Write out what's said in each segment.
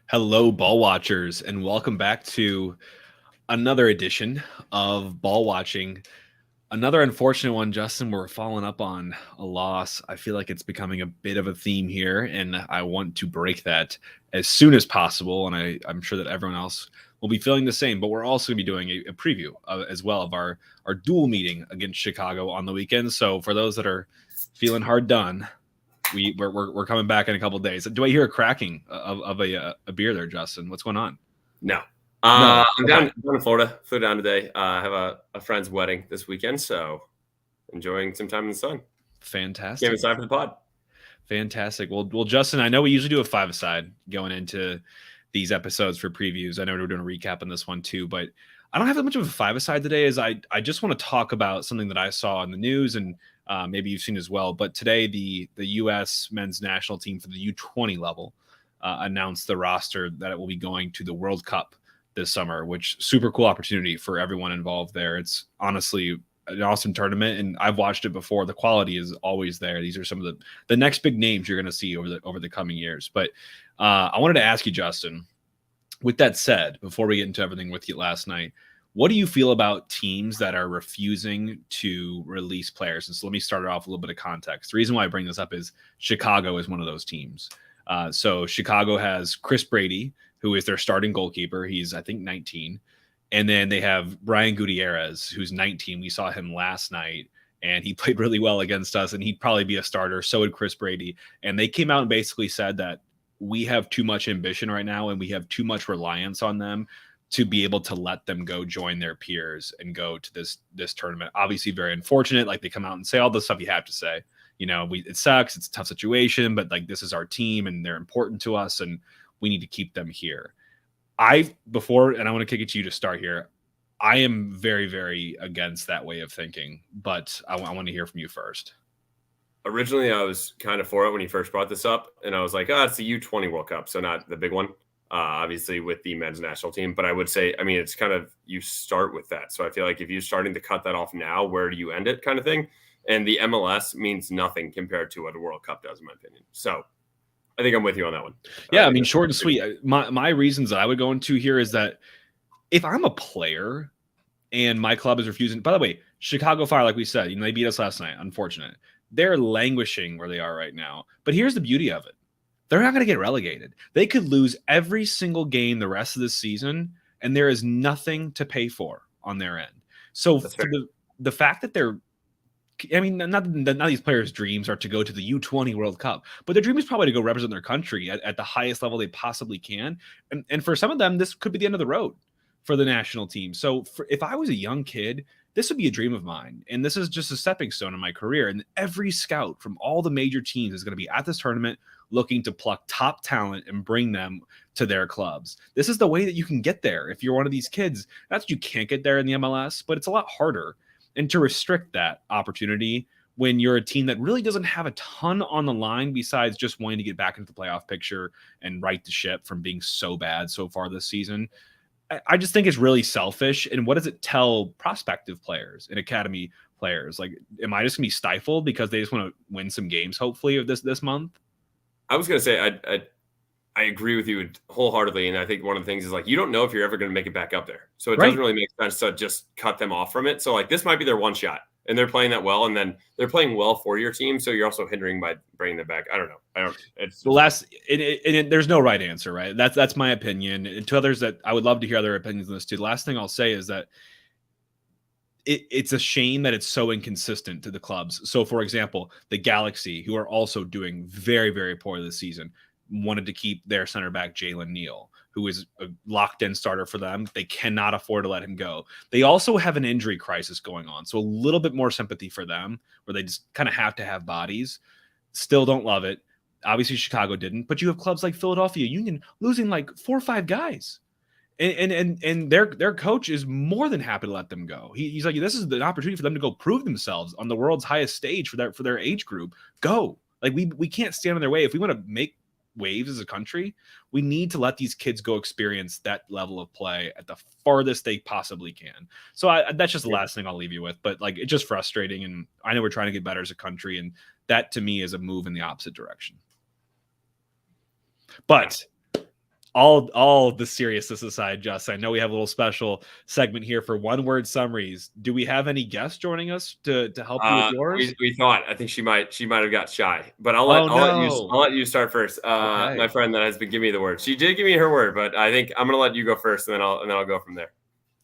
Hello, ball watchers, and welcome back to another edition of Ball Watching. Another unfortunate one, Justin. We're following up on a loss. I feel like it's becoming a bit of a theme here, and I want to break that as soon as possible. And I'm sure that everyone else will be feeling the same. But we're also going to be doing a preview as well of our dual meeting against Chicago on the weekend. So for those that are feeling hard done, we're coming back in a couple of days. Do I hear a cracking of a beer there, Justin? What's going on? No. No. I'm down in Florida. Flew down today. I have a friend's wedding this weekend, so enjoying some time in the sun. Fantastic. Came inside for the pod. Fantastic. Well, Justin, I know we usually do a five-a-side going into these episodes for previews. I know we're doing a recap on this one too, but I don't have that much of a five-a-side today as I just want to talk about something that I saw in the news and maybe you've seen as well. But today, the U.S. men's national team for the U20 level announced the roster that it will be going to the World Cup this summer, which super cool opportunity for everyone involved there. It's honestly an awesome tournament, and I've watched it before. The quality is always there. These are some of the next big names you're going to see over the coming years. But I wanted to ask you, Justin, with that said, before we get into everything with you last night, what do you feel about teams that are refusing to release players? And so let me start it off with a little bit of context. The reason why I bring this up is Chicago is one of those teams. So Chicago has Chris Brady, who is their starting goalkeeper. He's, I think, 19. And then they have Brian Gutierrez, who's 19. We saw him last night, and he played really well against us, and he'd probably be a starter. So would Chris Brady. And they came out and basically said that we have too much ambition right now, and we have too much reliance on them to be able to let them go join their peers and go to this tournament. Obviously, very unfortunate. Like, they come out and say all the stuff you have to say. You know, it sucks. It's a tough situation, but like, this is our team, and they're important to us, and we need to keep them here. And I want to kick it to you to start here. I am very, very against that way of thinking, but I want to hear from you first. Originally, I was kind of for it when he first brought this up, and I was like, it's the U20 World Cup, so not the big one, obviously, with the men's national team. But I would say, I mean, it's kind of, you start with that. So I feel like if you're starting to cut that off now, where do you end it kind of thing? And the MLS means nothing compared to what a World Cup does, in my opinion. So I think I'm with you on that one. Yeah, I mean, short and sweet. My reasons that I would go into here is that if I'm a player and my club is refusing, by the way, Chicago Fire, like we said, they beat us last night. Unfortunate. They're languishing where they are right now. But here's the beauty of it. They're not going to get relegated. They could lose every single game the rest of the season, and there is nothing to pay for on their end. So for the fact that they're, I mean, not these players' dreams are to go to the U20 World Cup, but their dream is probably to go represent their country at the highest level they possibly can. And for some of them, this could be the end of the road for the national team. So if I was a young kid, this would be a dream of mine. And this is just a stepping stone in my career. And every scout from all the major teams is going to be at this tournament looking to pluck top talent and bring them to their clubs. This is the way that you can get there. If you're one of these kids, that's you can't get there in the MLS, but it's a lot harder. And to restrict that opportunity when you're a team that really doesn't have a ton on the line besides just wanting to get back into the playoff picture and right the ship from being so bad so far this season, I just think it's really selfish. And what does it tell prospective players and academy players? Like, am I just going to be stifled because they just want to win some games, hopefully, of this month? I was going to say, I agree with you wholeheartedly. And I think one of the things is, like, you don't know if you're ever going to make it back up there. So it doesn't really make sense to just cut them off from it. So, like, this might be their one shot, and they're playing that well. And then they're playing well for your team. So you're also hindering by bringing them back. I don't know. It's there's no right answer, right? That's my opinion. And to others that I would love to hear other opinions on this too. The last thing I'll say is that it's a shame that it's so inconsistent to the clubs. So, for example, the Galaxy, who are also doing very, very poorly this season, wanted to keep their center back, Jalen Neal, who is a locked-in starter for them. They cannot afford to let him go. They also have an injury crisis going on, so a little bit more sympathy for them, where they just kind of have to have bodies. Still don't love it. Obviously, Chicago didn't, but you have clubs like Philadelphia Union losing like 4 or 5 guys. And their coach is more than happy to let them go. He's like, this is an opportunity for them to go prove themselves on the world's highest stage for their age group. Go. Like, we can't stand in their way. If we want to make waves as a country, we need to let these kids go experience that level of play at the farthest they possibly can. So that's just the last thing I'll leave you with. But like, it's just frustrating, and I know we're trying to get better as a country, and that to me is a move in the opposite direction. But all the seriousness aside, Justin, I know we have a little special segment here for one word summaries. Do we have any guests joining us to help you with yours? We thought. I think she might have got shy, but Oh I'll no. let you start first. Okay. My friend that has been giving me the word. She did give me her word, but I think I'm gonna let you go first, and then I'll go from there.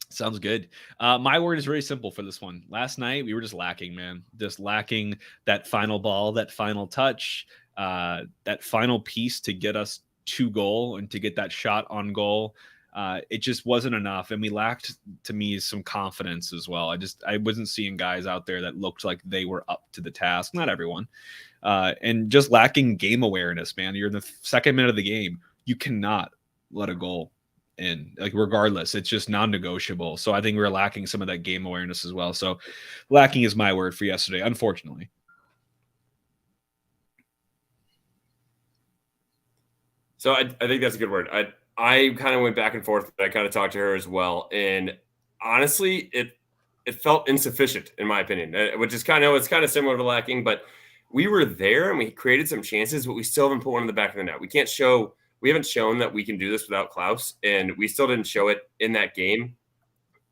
Sounds good. My word is really simple for this one. Last night we were just lacking, man. Just lacking that final ball, that final touch, that final piece to get us to goal and to get that shot on goal. It just wasn't enough, and we lacked, to me, some confidence as well. I wasn't seeing guys out there that looked like they were up to the task. Not everyone, and just lacking game awareness, man. You're in the second minute of the game. You cannot let a goal in, like, regardless. It's just non-negotiable. So I think we're lacking some of that game awareness as well. So lacking is my word for yesterday, unfortunately. So I think that's a good word. I kind of went back and forth. I kind of talked to her as well, and honestly, it felt insufficient in my opinion, which is it's kind of similar to lacking. But we were there and we created some chances, but we still haven't put one in the back of the net. We haven't shown that we can do this without Klaus, and we still didn't show it in that game.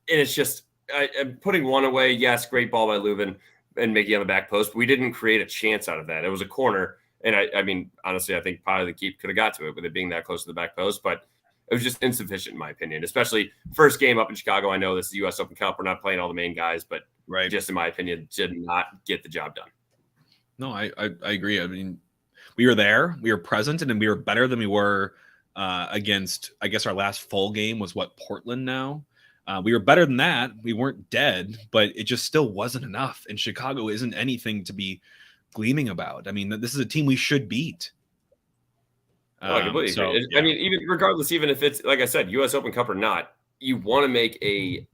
And it's just I'm putting one away. Yes, great ball by Leuven and Mickey on the back post. But we didn't create a chance out of that. It was a corner. And I mean, honestly, I think probably the keep could have got to it with it being that close to the back post, but it was just insufficient in my opinion, especially first game up in Chicago. I know this is the US Open Cup. We're not playing all the main guys, but just in my opinion, did not get the job done. No, I agree. I mean, we were there, we were present, and then we were better than we were against, I guess our last full game was Portland now. We were better than that. We weren't dead, but it just still wasn't enough. And Chicago isn't anything to be gleaming about. I mean, this is a team we should beat. I completely agree. I mean, even regardless, even if it's like I said, US Open Cup or not, you want to make a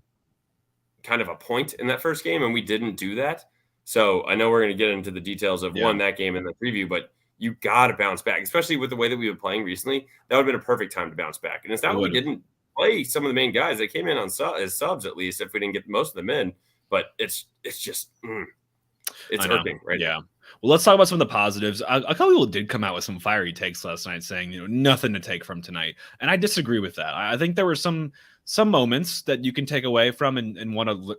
kind of a point in that first game, and we didn't do that. So I know we're going to get into the details of that game in the preview, but you got to bounce back, especially with the way that we've been playing recently. That would have been a perfect time to bounce back. And it's not we didn't play some of the main guys. They came in on as subs, at least, if we didn't get most of them in. But it's just it's irking right now. Well, let's talk about some of the positives. A couple people did come out with some fiery takes last night saying, nothing to take from tonight. And I disagree with that. I think there were some moments that you can take away from and want to,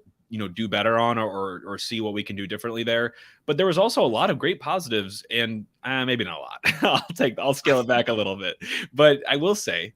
do better on or see what we can do differently there. But there was also a lot of great positives, and maybe not a lot. I'll scale it back a little bit. But I will say,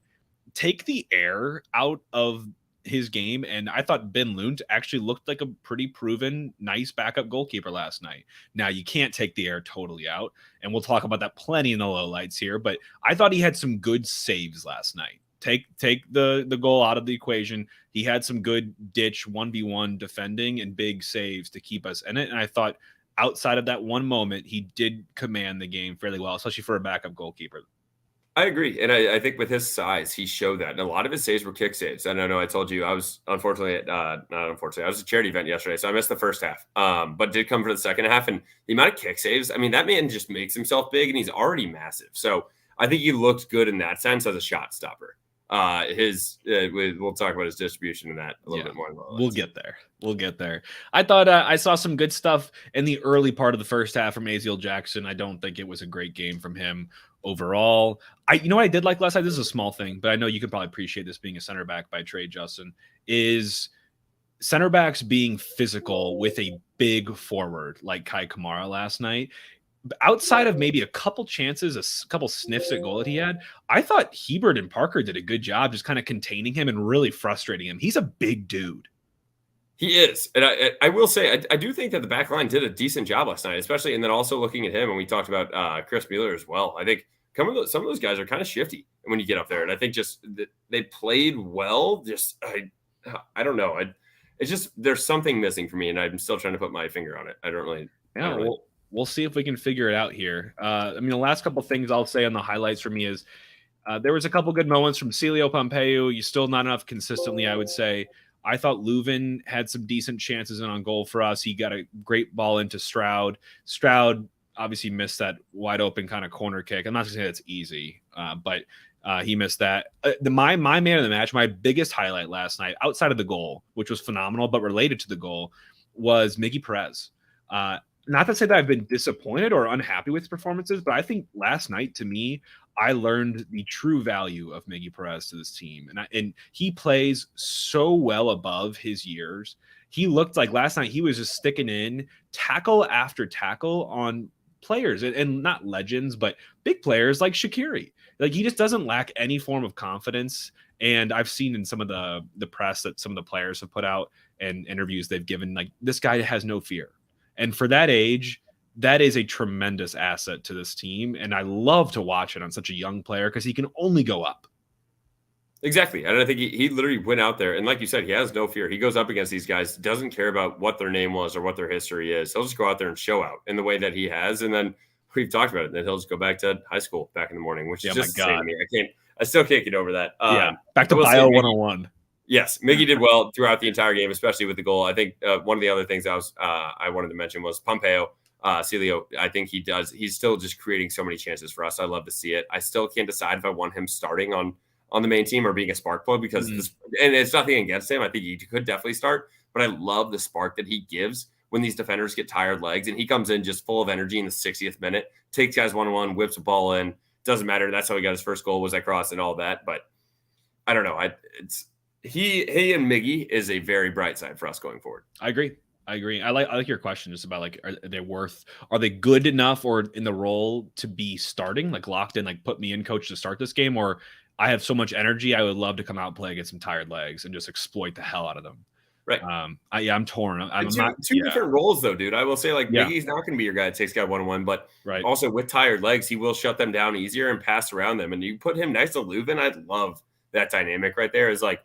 take the air out of his game, and I thought Ben Lund actually looked like a pretty proven, nice backup goalkeeper last night. Now, you can't take the air totally out, and we'll talk about that plenty in the lowlights here, but I thought he had some good saves last night. Take the goal out of the equation. He had some good ditch 1v1 defending and big saves to keep us in it, and I thought outside of that one moment, he did command the game fairly well, especially for a backup goalkeeper. I agree. And I think with his size, he showed that. And a lot of his saves were kick saves. And I know I told you I was I was at a charity event yesterday, so I missed the first half, but did come for the second half. And the amount of kick saves, I mean, that man just makes himself big and he's already massive. So I think he looked good in that sense as a shot stopper. We'll talk about his distribution in that a little bit more. We'll get there. I thought I saw some good stuff in the early part of the first half from Aziel Jackson. I don't think it was a great game from him overall. What I did like last night, this is a small thing, but I know you can probably appreciate this being a center back by trade, Justin, is center backs being physical with a big forward like Kai Kamara last night. Outside of maybe a couple chances, a couple sniffs at goal that he had, I thought Hebert and Parker did a good job just kind of containing him and really frustrating him. He's a big dude. He is. And I will say, I do think that the back line did a decent job last night, especially, and then also looking at him, and we talked about Chris Mueller as well. I think some of those guys are kind of shifty when you get up there. And I think just they played well. Just, I don't know. It's just, there's something missing for me, and I'm still trying to put my finger on it. I don't really. We'll see if we can figure it out here. The last couple of things I'll say on the highlights for me is there was a couple good moments from Celio Pompeu. You still not enough consistently, I would say. I thought Leuven had some decent chances in on goal for us. He got a great ball into Stroud. Stroud obviously missed that wide open kind of corner kick. I'm not going to say that's easy, but he missed that. My man of the match, my biggest highlight last night, outside of the goal, which was phenomenal, but related to the goal, was Miggy Perez. Not to say that I've been disappointed or unhappy with his performances, but I think last night, to me, I learned the true value of Miggy Perez to this team. And he plays so well above his years. He looked like last night he was just sticking in tackle after tackle on players and not legends, but big players like Shaqiri. Like he just doesn't lack any form of confidence. And I've seen in some of the press that some of the players have put out and interviews they've given, like this guy has no fear. And for that age, that is a tremendous asset to this team. And I love to watch it on such a young player because he can only go up. Exactly. And I think he literally went out there. And like you said, he has no fear. He goes up against these guys, doesn't care about what their name was or what their history is. He'll just go out there and show out in the way that he has. And then we've talked about it. And then he'll just go back to high school back in the morning, which is just insane to me. I still can't get over that. Back to Bio 101. Yes, Miggy did well throughout the entire game, especially with the goal. I think one of the other things I wanted to mention was Pompeo. Celio, I think he's still just creating so many chances for us. I love to see it. I still can't decide if I want him starting on the main team or being a spark plug because and it's nothing against him. I think he could definitely start, but I love the spark that he gives when these defenders get tired legs and he comes in just full of energy in the 60th minute, takes guys 1-on-1, whips a ball in. Doesn't matter. That's how he got his first goal was that cross and all that. But I don't know. He and Miggy is a very bright side for us going forward. I agree. I like your question just about like, are they good enough or in the role to be starting, like locked in, like put me in coach to start this game, or I have so much energy. I would love to come out and play against some tired legs and just exploit the hell out of them. Right. I'm torn. I'm two different roles though, dude. I will say Miggy's not going to be your guy that takes guy 1-on-1, but also with tired legs, he will shut them down easier and pass around them. And you put him next to Leuven. I love that dynamic right there. Is like,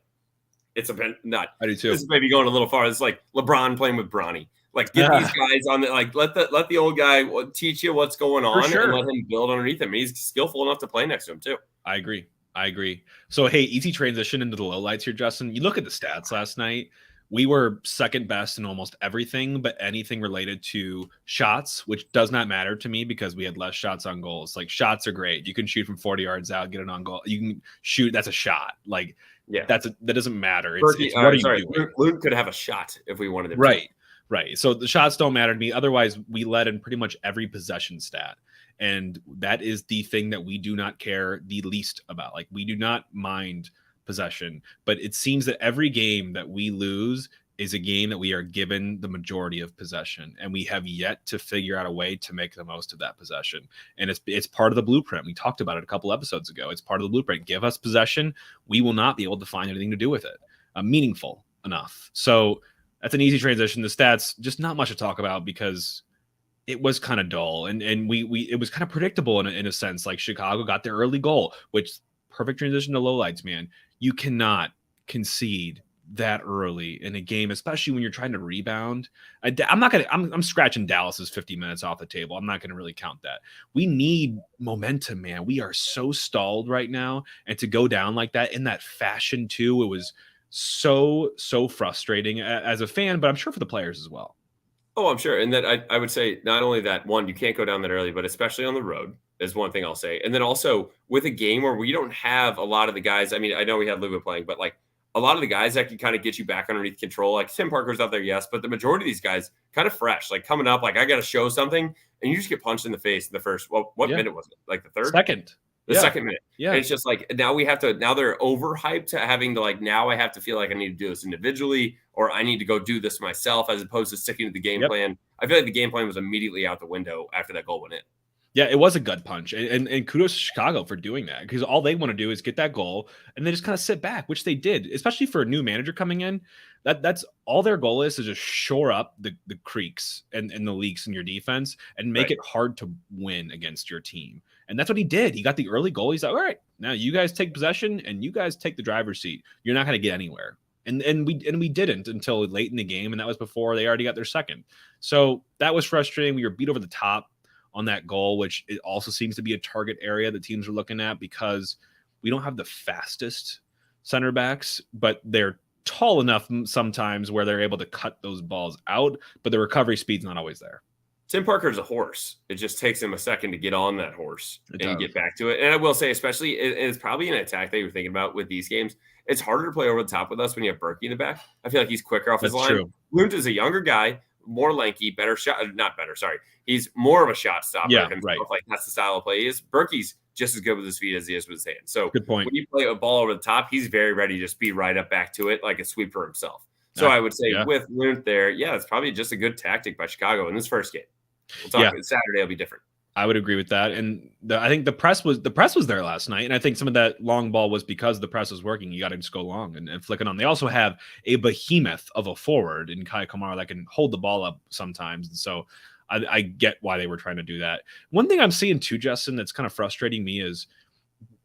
it's a bit not. I do too. This is maybe going a little far. It's like LeBron playing with Bronny. Like get these guys on the let the old guy teach you what's going on and let him build underneath him. He's skillful enough to play next to him too. I agree. So hey, easy transition into the lowlights here, Justin. You look at the stats last night. We were second best in almost everything, but anything related to shots, which does not matter to me because we had less shots on goals. Like shots are great. You can shoot from 40 yards out, get it on goal. You can shoot. That's a shot. Like that doesn't matter. It's what are you doing? Luke could have a shot if we wanted it. Right. So the shots don't matter to me. Otherwise, we led in pretty much every possession stat. And that is the thing that we do not care the least about. Like we do not mind possession, but it seems that every game that we lose is a game that we are given the majority of possession, and we have yet to figure out a way to make the most of that possession. And it's part of the blueprint. We talked about it a couple episodes ago. It's part of the blueprint. Give us possession. We will not be able to find anything to do with it meaningful enough. So that's an easy transition. The stats, just not much to talk about because it was kind of dull, and it was kind of predictable in a sense. Like Chicago got their early goal, which perfect transition to lowlights, man. You cannot concede that early in a game, especially when you're trying to rebound. I'm scratching Dallas's 50 minutes off the table. I'm not going to really count that. We need momentum, man. We are so stalled right now. And to go down like that in that fashion too, it was so frustrating as a fan, but I'm sure for the players as well. Oh, I'm sure. And that I would say not only that, one, you can't go down that early, but especially on the road is one thing I'll say. And then also with a game where we don't have a lot of the guys. I mean, I know we had Luba playing, but like a lot of the guys that can kind of get you back underneath control, like Tim Parker's out there, yes, but the majority of these guys kind of fresh, like coming up, like I got to show something, and you just get punched in the face in the first. What minute was it? Like the third, second. The second minute. Yeah. And it's just like now they're overhyped to having to like now I have to feel like I need to do this individually or I need to go do this myself as opposed to sticking to the game plan. I feel like the game plan was immediately out the window after that goal went in. Yeah, it was a gut punch. And kudos to Chicago for doing that because all they want to do is get that goal and they just kind of sit back, which they did, especially for a new manager coming in. That's all their goal is to just shore up the creaks and the leaks in your defense and make it hard to win against your team. And that's what he did. He got the early goal. He's like, all right, now you guys take possession and you guys take the driver's seat. You're not going to get anywhere. And we didn't until late in the game. And that was before they already got their second. So that was frustrating. We were beat over the top on that goal, which it also seems to be a target area that teams are looking at because we don't have the fastest center backs, but they're tall enough sometimes where they're able to cut those balls out, but the recovery speed's not always there. Tim Parker's a horse. It just takes him a second to get on that horse and get back to it. And I will say, especially, it's probably an attack that you're thinking about with these games. It's harder to play over the top with us when you have Berkey in the back. I feel like he's quicker off his line. True. Lund is a younger guy, more lanky, better shot. Not better, sorry. He's more of a shot stopper himself. Right. Like that's the style of play he is. Berkey's just as good with his feet as he is with his hands. So Good point. when you play a ball over the top, he's very ready to just be right up back to it like a sweeper himself. So I would say with Lunt there, it's probably just a good tactic by Chicago in this first game. We'll talk about Saturday will be different. I would agree with that. And I think the press was there last night. And I think some of that long ball was because the press was working. You got to just go long and flick it on. They also have a behemoth of a forward in Kai Kamara that can hold the ball up sometimes. And so I get why they were trying to do that. One thing I'm seeing too, Justin, that's kind of frustrating me is,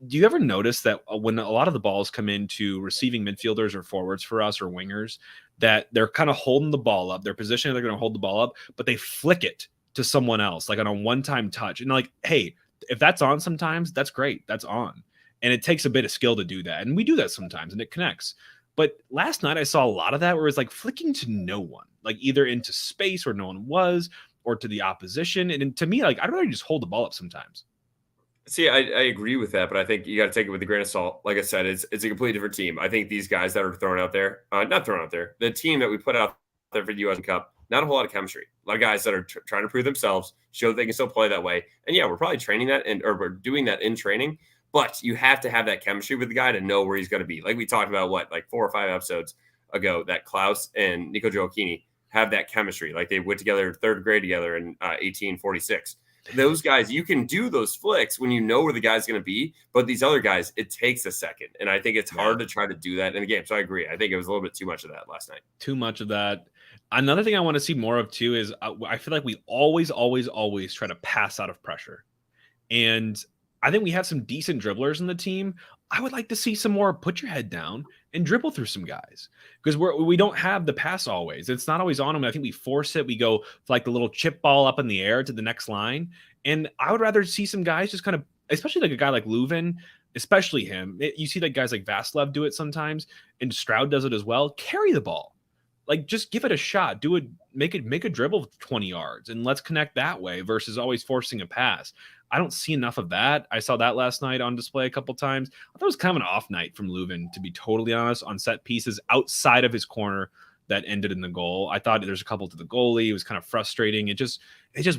do you ever notice that when a lot of the balls come into receiving midfielders or forwards for us or wingers, that they're kind of holding the ball up, their position, they're going to hold the ball up, but they flick it to someone else, like on a one-time touch. And like, hey, if that's on sometimes, that's great. That's on. And it takes a bit of skill to do that. And we do that sometimes and it connects. But last night I saw a lot of that where it's like flicking to no one, like either into space where no one was or to the opposition. And to me, like, I'd rather just hold the ball up sometimes. See, I agree with that, but I think you got to take it with a grain of salt. Like I said, it's a completely different team. I think these guys that are thrown out there, not thrown out there, the team that we put out there for the U.S. Cup, not a whole lot of chemistry. A lot of guys that are trying to prove themselves, show that they can still play that way. And we're probably training that or we're doing that in training, but you have to have that chemistry with the guy to know where he's going to be. Like we talked about, like 4 or 5 episodes ago, that Klaus and Nico Gioacchini have that chemistry. Like they went together 3rd grade together in 1846. Those guys, you can do those flicks when you know where the guy's going to be, but these other guys, it takes a second. And I think it's hard to try to do that in the game. So I agree. I think it was a little bit too much of that last night. Too much of that. Another thing I want to see more of too is I feel like we always try to pass out of pressure. And I think we have some decent dribblers in the team. I would like to see some more put your head down and dribble through some guys because we don't have the pass always. It's not always on them. I think we force it. We go like the little chip ball up in the air to the next line. And I would rather see some guys just kind of, especially like a guy like Leuven, especially him. You see like guys like Vasilev do it sometimes, and Stroud does it as well. Carry the ball. Like, just give it a shot. Do it. Make a dribble 20 yards, and let's connect that way versus always forcing a pass. I don't see enough of that. I saw that last night on display a couple times. I thought it was kind of an off night from Leuven, to be totally honest, on set pieces outside of his corner that ended in the goal. I thought there's a couple to the goalie. It was kind of frustrating. It just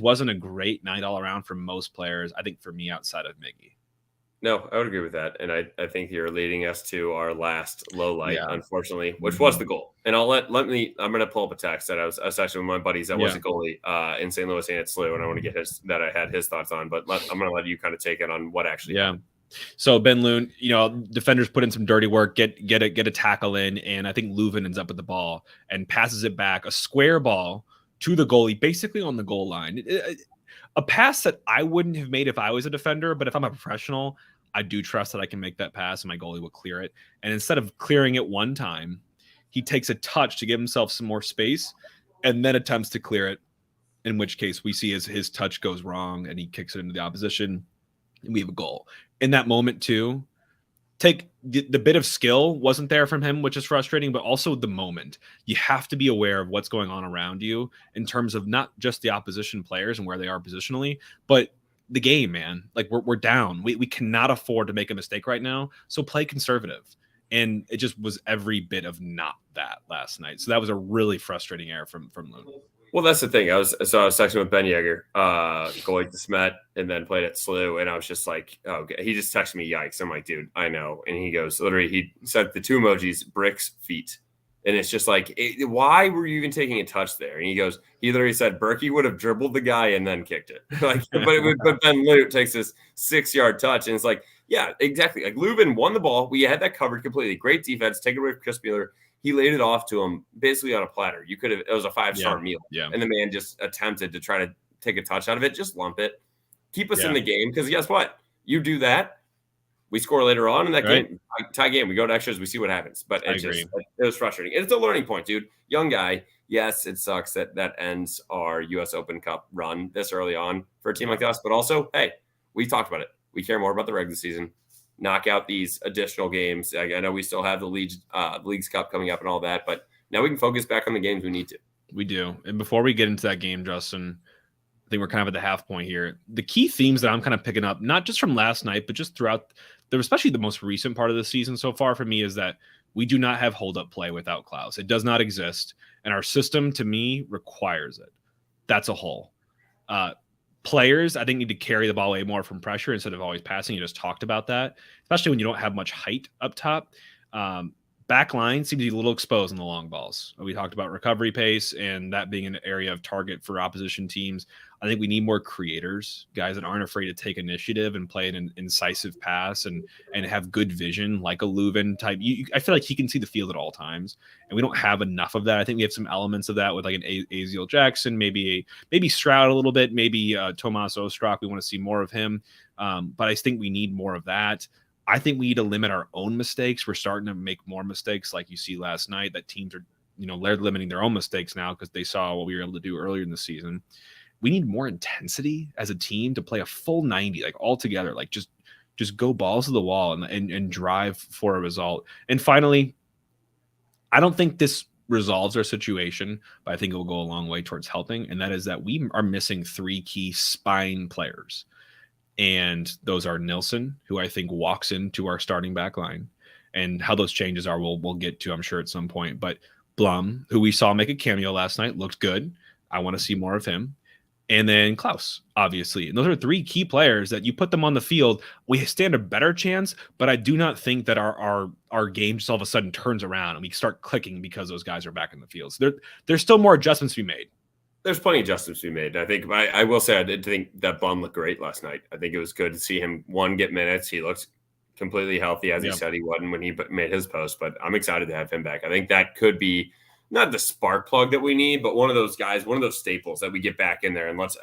wasn't a great night all around for most players. I think for me, outside of Miggy. No, I would agree with that. And I think you're leading us to our last low light, unfortunately, which was the goal. And I'm going to pull up a text that I was actually with my buddies that was a goalie in St. Louis and at SLU. And I want to get I had his thoughts on, but I'm going to let you kind of take it on what actually happened. So Ben Loon, defenders put in some dirty work, get a tackle in. And I think Leuven ends up with the ball and passes it back, a square ball to the goalie, basically on the goal line. A pass that I wouldn't have made if I was a defender, but if I'm a professional, I do trust that I can make that pass and my goalie will clear it. And instead of clearing it one time, he takes a touch to give himself some more space and then attempts to clear it, in which case we see his touch goes wrong and he kicks it into the opposition and we have a goal. In that moment too, take the bit of skill wasn't there from him, which is frustrating, but also the moment. You have to be aware of what's going on around you in terms of not just the opposition players and where they are positionally, but the game, man. Like we're down. We cannot afford to make a mistake right now. So play conservative. And it just was every bit of not that last night. So that was a really frustrating error from Loon. Well, that's the thing. I was texting with Ben Yeager, goalie to Smet, and then played at SLU, and I was just like, oh, okay. He just texted me, yikes. I'm like, dude, I know. And he goes, literally, he sent the 2 emojis, bricks, feet. And it's just like, why were you even taking a touch there? And he goes, he literally said, Berkey would have dribbled the guy and then kicked it. But Ben Lute takes this 6-yard touch, and it's like, yeah, exactly. Like Leuven won the ball. We had that covered completely. Great defense. Take it away from Chris Mueller. He laid it off to him basically on a platter. You could have, it was a 5-star meal. Yeah. And the man just attempted to try to take a touch out of it. Just lump it. Keep us in the game. Because guess what? You do that, we score later on in that game. Tie game. We go to extras. We see what happens. But it was frustrating. And it's a learning point, dude. Young guy. Yes, it sucks that ends our U.S. Open Cup run this early on for a team like us. But also, hey, we talked about it. We care more about the regular season. Knock out these additional games. I know we still have the Leagues Cup coming up and all that, but now we can focus back on the games we need to. We do. And before we get into that game, Justin, I think we're kind of at the half point here. The key themes that I'm kind of picking up, not just from last night, but just throughout, especially the most recent part of the season so far for me, is that we do not have hold-up play without Klaus. It does not exist, and our system, to me, requires it. That's a hole. Players, I think, need to carry the ball way more from pressure instead of always passing. You just talked about that, especially when you don't have much height up top. Back line seems to be a little exposed in the long balls. We talked about recovery pace and that being an area of target for opposition teams. I think we need more creators, guys that aren't afraid to take initiative and play an incisive pass and have good vision, like a Leuven type. I feel like he can see the field at all times, and we don't have enough of that. I think we have some elements of that with like an Aziel Jackson, maybe Stroud a little bit, maybe Tomas Ostrak. We want to see more of him, but I think we need more of that. I think we need to limit our own mistakes. We're starting to make more mistakes, like you see last night, that teams are, they're limiting their own mistakes now because they saw what we were able to do earlier in the season. We need more intensity as a team to play a full 90, like all together, like just go balls to the wall and drive for a result. And finally, I don't think this resolves our situation, but I think it will go a long way towards helping. And that is that we are missing 3 key spine players. And those are Nilsson, who I think walks into our starting back line, and how those changes are, we'll get to, I'm sure, at some point. But Blum, who we saw make a cameo last night, looked good. I want to see more of him. And then Klaus, obviously. And those are 3 key players that you put them on the field, we stand a better chance, but I do not think that our game just all of a sudden turns around and we start clicking because those guys are back in the field. So there's still more adjustments to be made. There's plenty of adjustments to be made. I think I will say I did think that Blum looked great last night. I think it was good to see him, get minutes. He looks completely healthy, as he said he wasn't when he made his post, but I'm excited to have him back. I think that could be not the spark plug that we need, but one of those guys, one of those staples that we get back in there and let's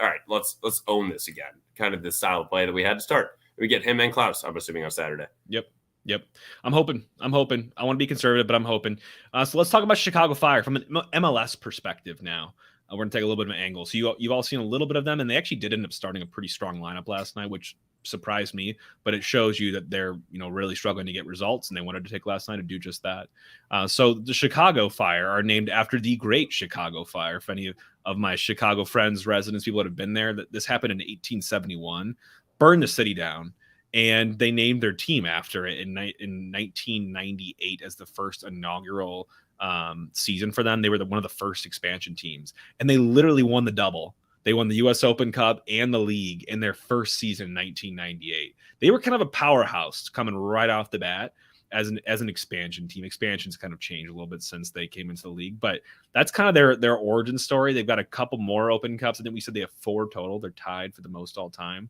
own this again. Kind of the style of play that we had to start. We get him and Klaus, I'm assuming, on Saturday. Yep. I'm hoping. I want to be conservative, but I'm hoping. So let's talk about Chicago Fire from an MLS perspective now. We're going to take a little bit of an angle. So you've all seen a little bit of them, and they actually did end up starting a pretty strong lineup last night, which surprised me, but it shows you that they're, really struggling to get results, and they wanted to take last night to do just that. So the Chicago Fire are named after the great Chicago Fire. If any of my Chicago friends, residents, people that have been there, that this happened in 1871, burned the city down, and they named their team after it in 1998 as the first inaugural season for them. They were one of the first expansion teams, and they literally won the double. They won the US Open Cup and the league in their first season in 1998. They were kind of a powerhouse coming right off the bat as an expansion team. Expansions kind of changed a little bit since they came into the league, but that's kind of their origin story. They've got a couple more Open Cups. I think we said they have 4 total. They're tied for the most all time.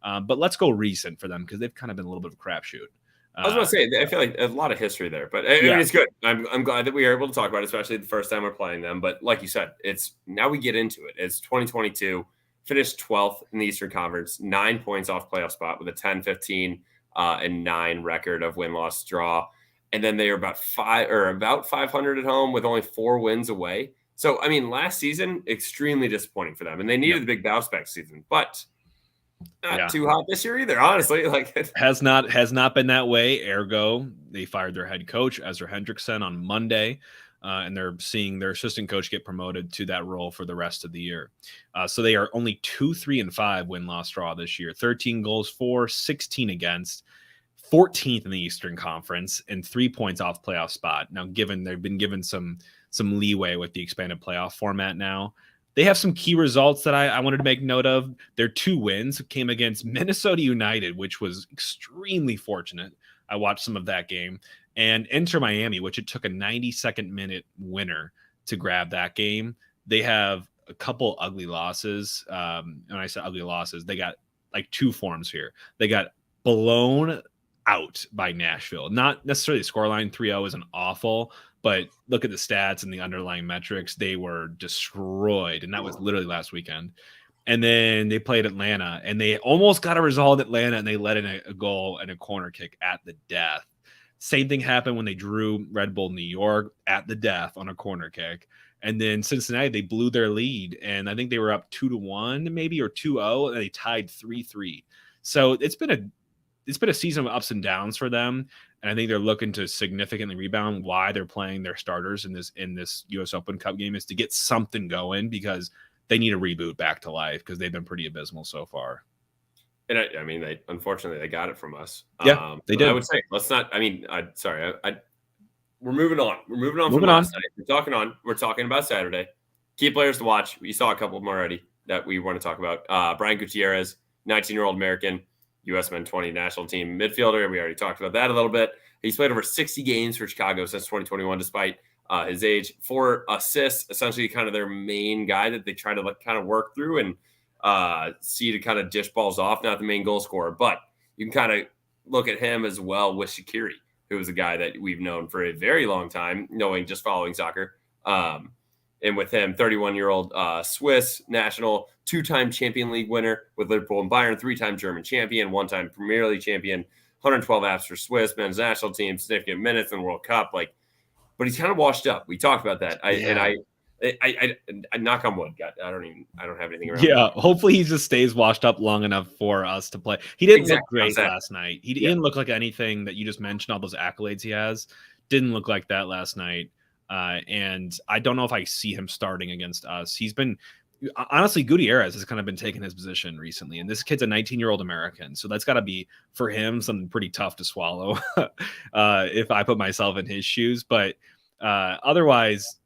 But let's go recent for them because they've kind of been a little bit of a crapshoot. I was going to say, I feel like a lot of history there, but I mean, it's good. I'm glad that we are able to talk about it, especially the first time we're playing them. But like you said, it's now we get into it. It's 2022, finished 12th in the Eastern Conference, 9 points off playoff spot with a 10-15 and 9 record of win-loss draw. And then they are about 500 at home with only 4 wins away. So, I mean, last season, extremely disappointing for them. And they needed the big bounce back season, but not too hot this year either, honestly. Like has not been that way. Ergo, they fired their head coach Ezra Hendrickson on Monday, and they're seeing their assistant coach get promoted to that role for the rest of the year. So they are only 2-3-5 win-loss draw this year. 13 goals for, 16 against, 14th in the Eastern Conference, and 3 points off playoff spot. Now, given they've been given some leeway with the expanded playoff format now. They have some key results that I wanted to make note of. Their 2 wins came against Minnesota United, which was extremely fortunate. I watched some of that game. And Inter Miami, which it took a 92nd minute winner to grab that game. They have a couple ugly losses. When I say ugly losses, they got like 2 forms here. They got blown out by Nashville. Not necessarily the scoreline. 3-0 isn't awful, but look at the stats and the underlying metrics. They were destroyed, and that was literally last weekend. And then they played Atlanta, and they almost got a result at Atlanta, and they let in a goal and a corner kick at the death. Same thing happened when they drew Red Bull New York at the death on a corner kick. And then Cincinnati, they blew their lead, and I think they were up 2-1 maybe, or 2-0, and they tied 3-3. So it's been a season of ups and downs for them. And I think they're looking to significantly rebound. Why they're playing their starters in this US Open Cup game is to get something going, because they need a reboot back to life because they've been pretty abysmal so far. And I mean, unfortunately they got it from us. Yeah, they did. I would say let's not. I mean, we're moving on. We're moving on from last night. We're talking about Saturday. Key players to watch. You saw a couple of them already. that we want to talk about. Brian Gutierrez, 19-year-old American, U.S. Men 20 national team midfielder. We already talked about that a little bit. He's played over 60 games for Chicago since 2021, despite his age. 4 assists, essentially kind of their main guy that they try to kind of work through and see to kind of dish balls off, not the main goal scorer. But you can kind of look at him as well with Shaqiri, who is a guy that we've known for a very long time, just following soccer. And with him, 31-year-old Swiss national, 2-time Champion League winner with Liverpool and Bayern, 3-time German champion, 1-time Premier League champion, 112 apps for Swiss men's national team, significant minutes in the World Cup. But he's kind of washed up. We talked about that. I knock on wood. I don't have anything around. Yeah, hopefully he just stays washed up long enough for us to play. He didn't look great last night. He didn't look like anything that you just mentioned. All those accolades he has didn't look like that last night. And I don't know if I see him starting against us. He's been, honestly, Gutierrez has kind of been taking his position recently. And this kid's a 19-year-old American. So that's got to be, for him, something pretty tough to swallow if I put myself in his shoes. But otherwise,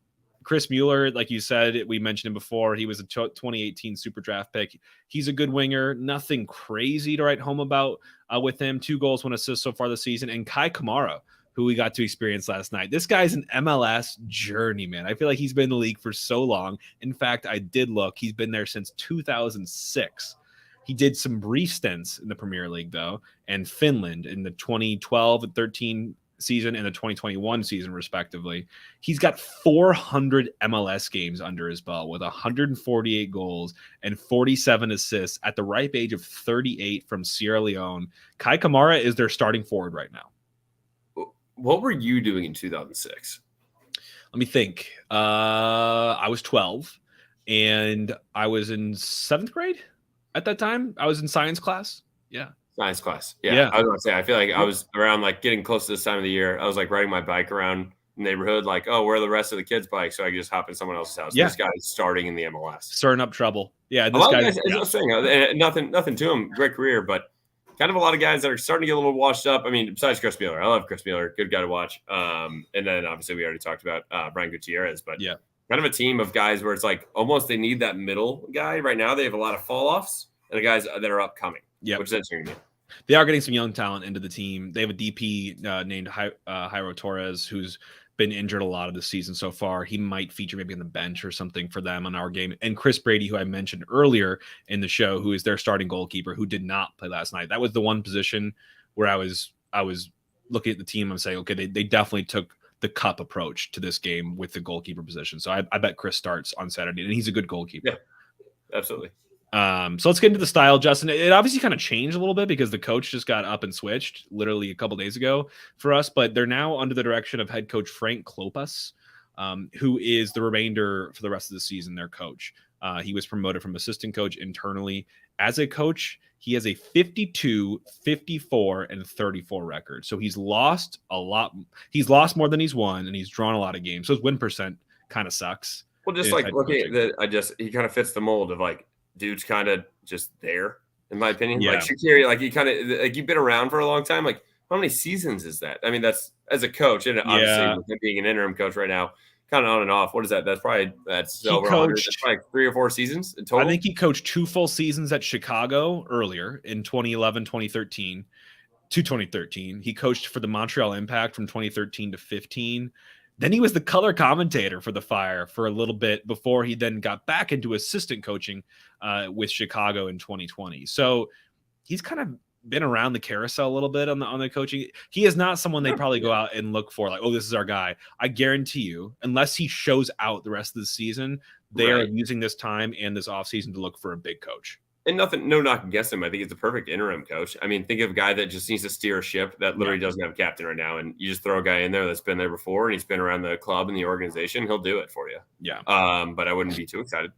Chris Mueller, like you said, we mentioned him before. He was a 2018 Super Draft pick. He's a good winger. Nothing crazy to write home about with him. 2 goals, 1 assist so far this season. And Kai Kamara, who we got to experience last night. This guy's an MLS journeyman. I feel like he's been in the league for so long. In fact, I did look. He's been there since 2006. He did some brief stints in the Premier League, though, and Finland in the 2012 and 13 season and the 2021 season, respectively. He's got 400 MLS games under his belt with 148 goals and 47 assists at the ripe age of 38 from Sierra Leone. Kai Kamara is their starting forward right now. What were you doing in 2006? Let me think. I was 12 and I was in 7th grade at that time. I was in science class. Yeah. Science class. Yeah. I was going to say, I feel like I was around getting close to this time of the year. I was riding my bike around the neighborhood, where are the rest of the kids' bikes? So I could just hop in someone else's house. Yeah. This guy's starting in the MLS. Stirring up trouble. Yeah. This guy's nothing to him. Great career, but kind of a lot of guys that are starting to get a little washed up. I mean, besides Chris Mueller, I love Chris Mueller, good guy to watch. And then obviously we already talked about Brian Gutierrez, but yeah, kind of a team of guys where it's almost they need that middle guy right now. They have a lot of fall offs and the guys that are upcoming. Yeah, which is interesting to me. They are getting some young talent into the team. They have a DP named Jairo Torres, who's been injured a lot of the season so far. He might feature maybe on the bench or something for them on our game. And Chris Brady, who I mentioned earlier in the show, who is their starting goalkeeper, who did not play last night. That was the one position where I was looking at the team and saying, okay, they definitely took the cup approach to this game with the goalkeeper position. So I bet Chris starts on Saturday, and he's a good goalkeeper. Yeah, absolutely. So let's get into the style, Justin. It obviously kind of changed a little bit because the coach just got up and switched literally a couple days ago for us, but they're now under the direction of head coach Frank Klopas, who is the remainder for the rest of the season, their coach. He was promoted from assistant coach internally. As a coach, he has a 52, 54, and 34 record. So he's lost a lot. He's lost more than he's won, and he's drawn a lot of games. So his win percent kind of sucks. Well, just looking at that, he kind of fits the mold of dude's kind of just there, in my opinion. Yeah. Shaqiri, he kind of you've been around for a long time. How many seasons is that? I mean, that's as a coach, and obviously with him being an interim coach right now, kind of on and off. What is that? That's over 100. That's probably 3 or 4 seasons in total. I think he coached 2 full seasons at Chicago earlier in 2011, 2013 to 2013. He coached for the Montreal Impact from 2013 to 15. Then he was the color commentator for the Fire for a little bit before he then got back into assistant coaching with Chicago in 2020. So he's kind of been around the carousel a little bit on the coaching. He is not someone they probably go out and look for this is our guy. I guarantee you, unless he shows out the rest of the season, they are using this time and this offseason to look for a big coach. And no knock against him. I think he's the perfect interim coach. I mean, think of a guy that just needs to steer a ship that literally doesn't have a captain right now. And you just throw a guy in there that's been there before and he's been around the club and the organization. He'll do it for you. Yeah. But I wouldn't be too excited.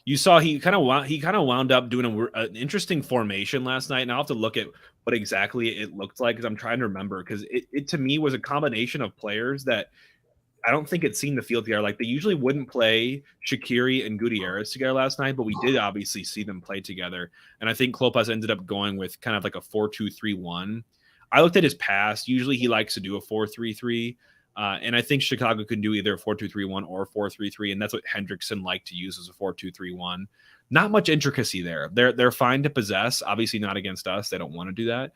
You saw he kind of wound up doing an interesting formation last night. And I'll have to look at what exactly it looked like because I'm trying to remember because it to me was a combination of players that I don't think it's seen the field together. They usually wouldn't play Shaqiri and Gutierrez together last night, but we did obviously see them play together. And I think Klopas ended up going with kind of a 4-2-3-1. I looked at his past. Usually he likes to do a 4-3-3, And I think Chicago can do either 4-2-3-1 or 4-3-3, and that's what Hendrickson liked to use as a 4-2-3-1. Not much intricacy there. They're fine to possess, obviously not against us. They don't want to do that.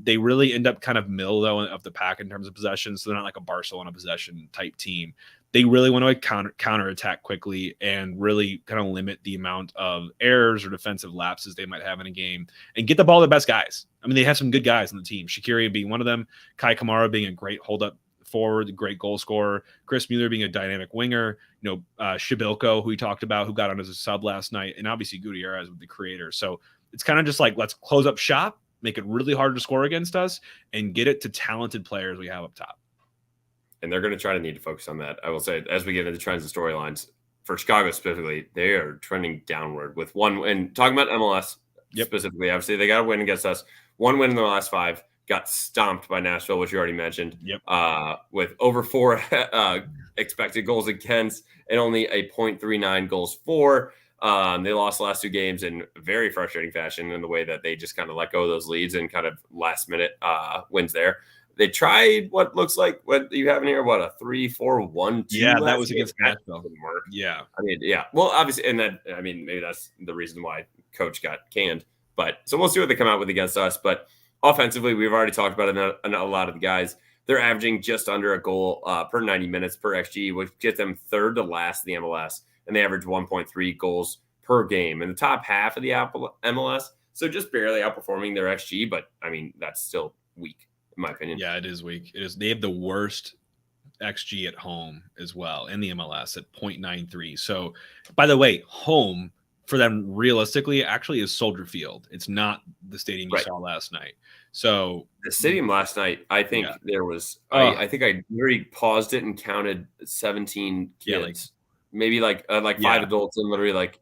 They really end up kind of middle though of the pack in terms of possession, so they're not like a Barcelona possession type team. They really want to counter attack quickly and really kind of limit the amount of errors or defensive lapses they might have in a game and get the ball to the best guys. I mean, they have some good guys on the team. Shaqiri being one of them, Kai Kamara being a great hold up forward, great goal scorer, Chris Mueller being a dynamic winger, Shibilko, who we talked about, who got on as a sub last night, and obviously Gutierrez with the creator. So it's kind of just like, let's close up shop, make it really hard to score against us, and get it to talented players we have up top. And they're going to try to need to focus on that. I will say, as we get into trends and storylines, for Chicago specifically, they are trending downward with one. And talking about MLS specifically, obviously, they got a win against us. One win in their last 5. Got stomped by Nashville, which you already mentioned, with over 4 expected goals against and only a 0.39 goals for. They lost the last 2 games in very frustrating fashion in the way that they just kind of let go of those leads and kind of last minute wins there. They tried what looks like what you have in here, a 3-4-1-2. Yeah, that was against Nashville. Yeah. I mean, yeah. Well, obviously, and that, I mean, maybe that's the reason why coach got canned. But so we'll see what they come out with against us. But offensively, we've already talked about it. A lot of the guys, they're averaging just under a goal per 90 minutes per XG, which gets them third to last in the MLS. And they average 1.3 goals per game in the top half of the MLS. So just barely outperforming their XG. But, I mean, that's still weak, in my opinion. Yeah, it is weak. It is. They have the worst XG at home as well in the MLS at 0.93. So, by the way, home for them realistically actually is Soldier Field. It's not the stadium you saw last night. So the stadium last night, I think there was, I think I literally paused it and counted 17 kids, maybe like 5 adults and literally like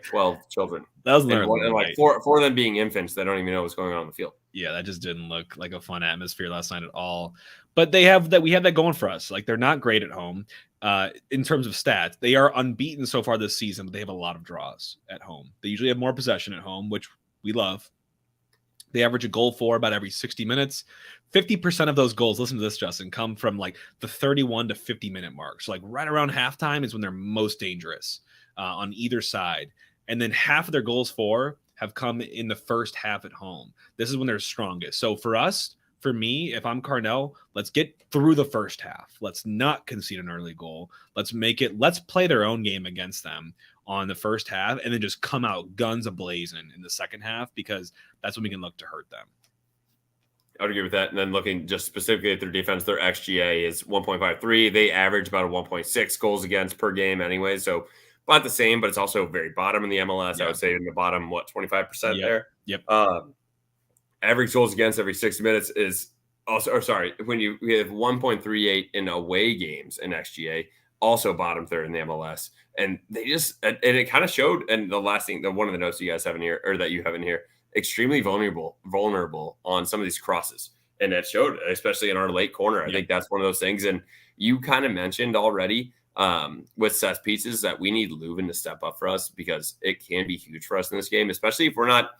12 children. That was and like four of them being infants that don't even know what's going on the field. Yeah, that just didn't look like a fun atmosphere last night at all. But we have that going for us. Like, they're not great at home. In terms of stats, they are unbeaten so far this season, but they have a lot of draws at home. They usually have more possession at home, which we love. They average a goal for about every 60 minutes. 50% of those goals, listen to this, Justin, come from like the 31 to 50 minute mark. So like right around halftime is when they're most dangerous on either side. And then half of their goals for have come in the first half at home. This is when they're strongest. So for me, if I'm Carnell, let's get through the first half. Let's not concede an early goal. Let's play their own game against them on the first half and then just come out guns a-blazing in the second half, because that's when we can look to hurt them. I would agree with that. And then looking just specifically at their defense, their XGA is 1.53. They average about a 1.6 goals against per game anyway. So about the same, but it's also very bottom in the MLS. I would say in the bottom, 25% there? Yep. Average goals against every 60 minutes is also, we have 1.38 in away games in XGA, also bottom third in the MLS. And it kind of showed, and the last thing, one of the notes you guys have in here, or that you have in here, extremely vulnerable on some of these crosses. And that showed, especially in our late corner. I think that's one of those things. And you kind of mentioned already with set pieces that we need Leuven to step up for us, because it can be huge for us in this game, especially if we're not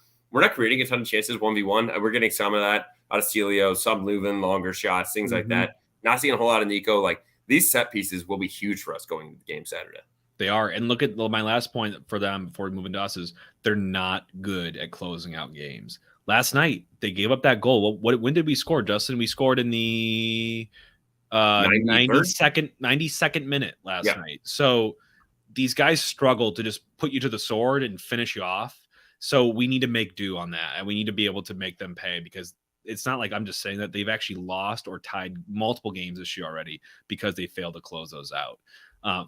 creating a ton of chances 1v1. We're getting some of that out of Celio, some Leuven, longer shots, things like that. Not seeing a whole lot of Nico. Like, these set pieces will be huge for us going into the game Saturday. They are. And look at my last point for them before we move into us is they're not good at closing out games. Last night, they gave up that goal. When did we score, Justin? We scored in the 92nd minute last night. So these guys struggle to just put you to the sword and finish you off. So we need to make do on that, and we need to be able to make them pay, because it's not like I'm just saying that. They've actually lost or tied multiple games this year already because they failed to close those out.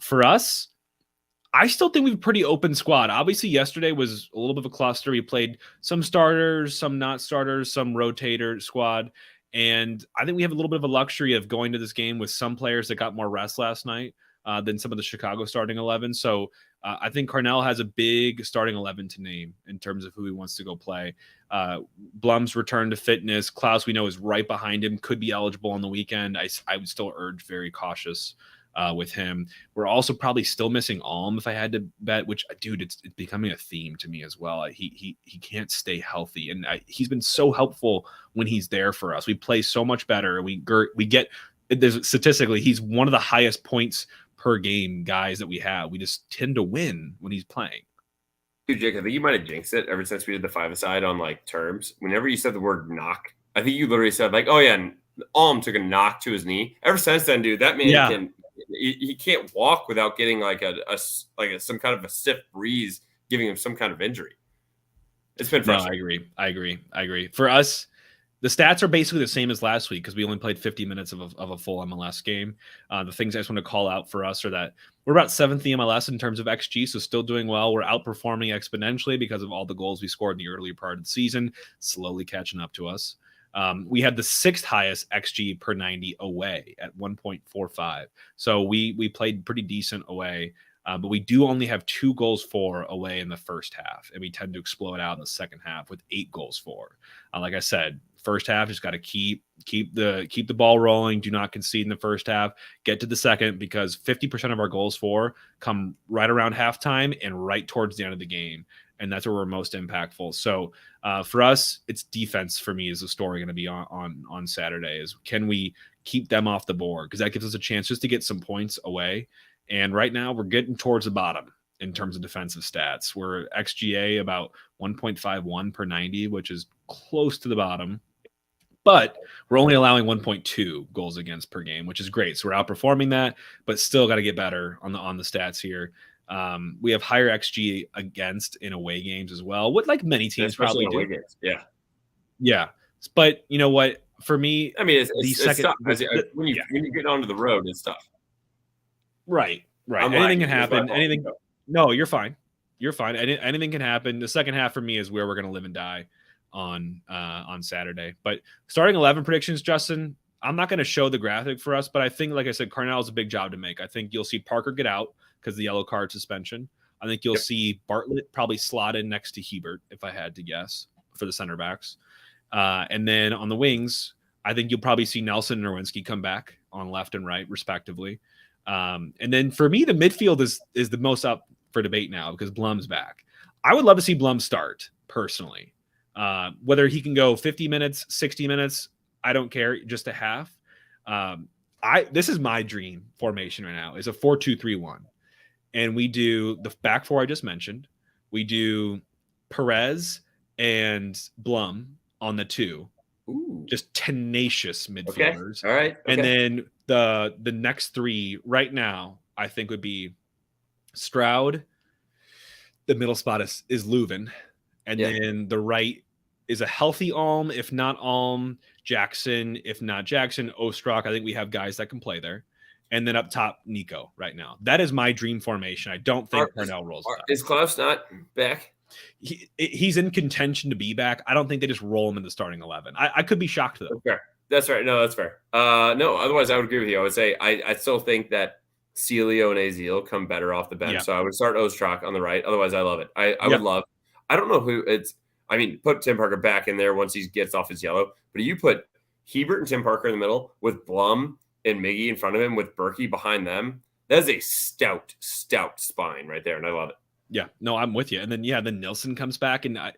For us, I still think we have a pretty open squad. Obviously, yesterday was a little bit of a cluster. We played some starters, some not starters, some rotator squad. And I think we have a little bit of a luxury of going to this game with some players that got more rest last night than some of the Chicago starting 11. So I think Carnell has a big starting 11 to name in terms of who he wants to go play. Blum's return to fitness. Klaus, we know, is right behind him, could be eligible on the weekend. I would still urge very cautious with him. We're also probably still missing Alm, if I had to bet, which, dude, it's becoming a theme to me as well. He can't stay healthy, and he's been so helpful when he's there for us. We play so much better. We get statistically, he's one of the highest points per game guys that we have. We just tend to win when he's playing. Dude, Jake, I think you might have jinxed it ever since we did the 5-a-side on like terms. Whenever you said the word knock, I think you literally said like, "Oh yeah," and Alm took a knock to his knee. Ever since then, dude, that man he can't walk without getting like some kind of a stiff breeze giving him some kind of injury. It's been frustrating. I agree. For us, the stats are basically the same as last week because we only played 50 minutes of a full MLS game. The things I just want to call out for us are that we're about 7th in the MLS in terms of XG, so still doing well. We're outperforming exponentially because of all the goals we scored in the earlier part of the season, slowly catching up to us. We had the 6th highest XG per 90 away at 1.45. So we played pretty decent away. But we do only have 2 goals for away in the first half, and we tend to explode out in the second half with 8 goals for. Like I said, first half just got to keep the ball rolling. Do not concede in the first half. Get to the second because 50% of our goals for come right around halftime and right towards the end of the game, and that's where we're most impactful. So for us, it's defense. For me, is the story going to be on Saturday. Is can we keep them off the board because that gives us a chance just to get some points away. And right now we're getting towards the bottom in terms of defensive stats. We're XGA about 1.51 per 90, which is close to the bottom. But we're only allowing 1.2 goals against per game, which is great. So we're outperforming that, but still got to get better on the stats here. We have higher XG against in away games as well, what like many teams probably do. Games. Yeah. But you know what? For me, I mean, it's tough. When you get onto the road, it's tough. Right. Anything can happen. Anything. No, you're fine. Anything can happen. The second half for me is where we're going to live and die on Saturday. But starting 11 predictions, Justin, I'm not going to show the graphic for us, but I think, like I said, Carnell is a big job to make. I think you'll see Parker get out because the yellow card suspension. I think you'll see Bartlett probably slot in next to Hebert, if I had to guess, for the center backs. And then on the wings, I think you'll probably see Nelson and Nerwinski come back on left and right, respectively. And then for me, the midfield is the most up for debate now because Blum's back. I would love to see Blum start personally. Whether he can go 50 minutes, 60 minutes, I don't care, just a half. This is my dream formation right now is a 4-2-3-1. And we do the back four I just mentioned. We do Perez and Blum on the 2. Ooh. Just tenacious midfielders. Okay. All right. Okay. And then the next 3 right now, I think would be Stroud. The middle spot is Leuven. And then the right is a healthy Alm, if not Alm, Jackson, if not Jackson, Ostrak. I think we have guys that can play there. And then up top, Nico right now. That is my dream formation. I don't think Parnell rolls back. Is Klaus not back? He's in contention to be back. I don't think they just roll him in the starting 11. I could be shocked, though. Okay. That's right. No, that's fair. No, otherwise I would agree with you. I would say I still think that Celio and Azil come better off the bench. Yeah. So I would start Ostrak on the right. Otherwise, I love it. I would love. I don't know who it's. I mean, put Tim Parker back in there once he gets off his yellow. But you put Hebert and Tim Parker in the middle with Blum and Miggy in front of him with Berkey behind them. That is a stout spine right there, and I love it. Yeah, no, I'm with you. And then then Nilsson comes back, and I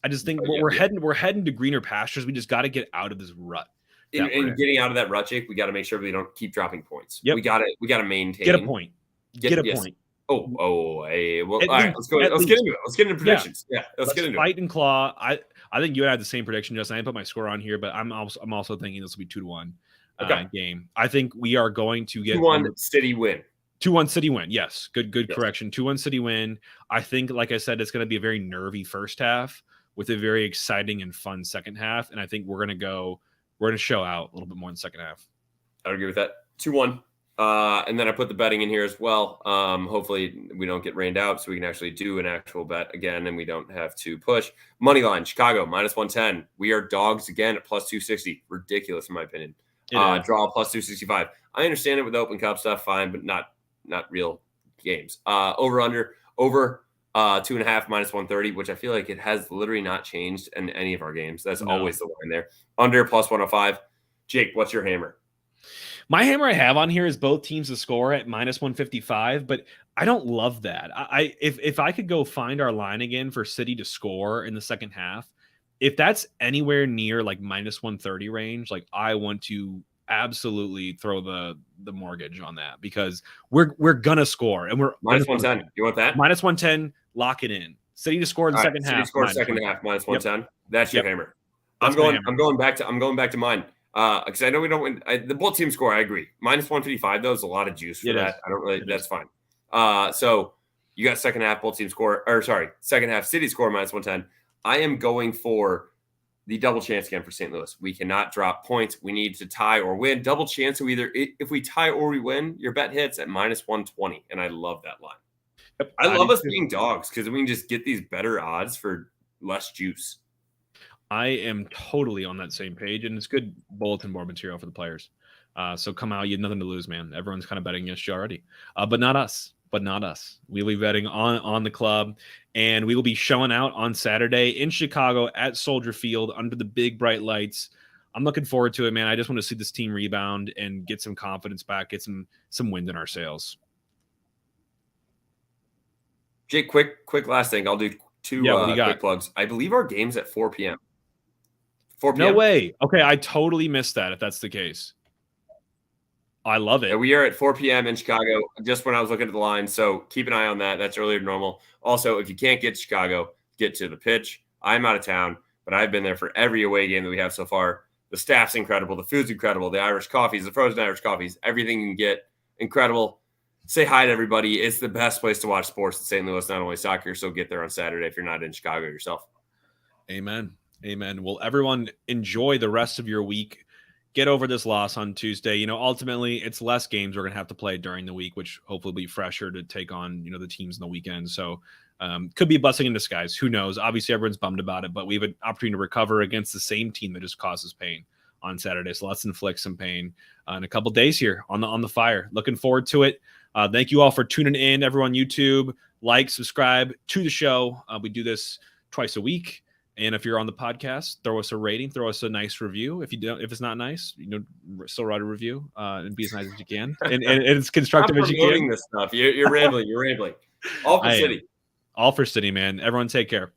just think we're heading to greener pastures. We just got to get out of this rut. And getting out of that rut, Jake, we got to make sure we don't keep dropping points. Yep. We got to maintain. Get a point. Get a point. Hey. Well, all right. Let's get into it. Let's get into predictions. Yeah, let's get into it. Fight and claw. I think you and I had the same prediction, Justin. I didn't put my score on here, but I'm also thinking this will be 2-1 game. I think we are going to get 2-1 City win. 2-1 City win. Yes. Good correction. 2-1 City win. I think, like I said, it's going to be a very nervy first half with a very exciting and fun second half. And I think we're going to show out a little bit more in the second half. I would agree with that. 2-1. And then I put the betting in here as well. Hopefully we don't get rained out so we can actually do an actual bet again and we don't have to push. Money line, Chicago, -110. We are dogs again at +260. Ridiculous in my opinion. Draw +265. I understand it with Open Cup stuff, fine, but not real games. Over 2.5 -130, which I feel like it has literally not changed in any of our games. That's always the line there. Under +105. Jake, what's your hammer? My hammer I have on here is both teams to score at -155, but I don't love that. If I could go find our line again for City to score in the second half, if that's anywhere near like -130 range, like I want to absolutely throw the mortgage on that because we're gonna score and we're -110. You want that? -110. Lock it in. City to score in the second half. City scores second half -110. Yep. That's your hammer. That's I'm going back to mine. Because I know we don't win. The both team score. I agree. -155 though is a lot of juice for that. I don't really. That's fine. So you got second half both team score, or sorry, second half City score -110. I am going for the double chance again for St. Louis. We cannot drop points. We need to tie or win. Double chance. So either if we tie or we win, your bet hits at -120, and I love that line. Yep, I love us being dogs because we can just get these better odds for less juice. I am totally on that same page, and it's good bulletin board material for the players. So come out, you have nothing to lose, man. Everyone's kind of betting against you already, but not us. But not us. We'll be betting on the club, and we will be showing out on Saturday in Chicago at Soldier Field under the big bright lights. I'm looking forward to it, man. I just want to see this team rebound and get some confidence back, get some wind in our sails. Jake, quick last thing. I'll do two quick plugs. I believe our game's at 4 p.m. 4 p.m. No way. Okay, I totally missed that if that's the case. I love it. We are at 4 p.m. in Chicago, just when I was looking at the line. So keep an eye on that. That's earlier than normal. Also, if you can't get to Chicago, get to the pitch. I'm out of town, but I've been there for every away game that we have so far. The staff's incredible. The food's incredible. The Irish coffees, the frozen Irish coffees, everything you can get, incredible. Say hi to everybody. It's the best place to watch sports in St. Louis, not only soccer. So get there on Saturday if you're not in Chicago yourself. Amen. Amen. Well, everyone enjoy the rest of your week. Get over this loss on Tuesday. Ultimately, it's less games we're going to have to play during the week, which hopefully will be fresher to take on, the teams in the weekend. So could be a blessing in disguise. Who knows? Obviously, everyone's bummed about it, but we have an opportunity to recover against the same team that just causes pain on Saturday. So let's inflict some pain in a couple days here on the fire. Looking forward to it. Thank you all for tuning in. Everyone, YouTube, like, subscribe to the show. We do this twice a week. And if you're on the podcast, throw us a rating, throw us a nice review. If it's not nice, still write a review and be as nice as you can, and it's constructive as you can. This stuff, you're rambling. All for City. All for City, man. Everyone, take care.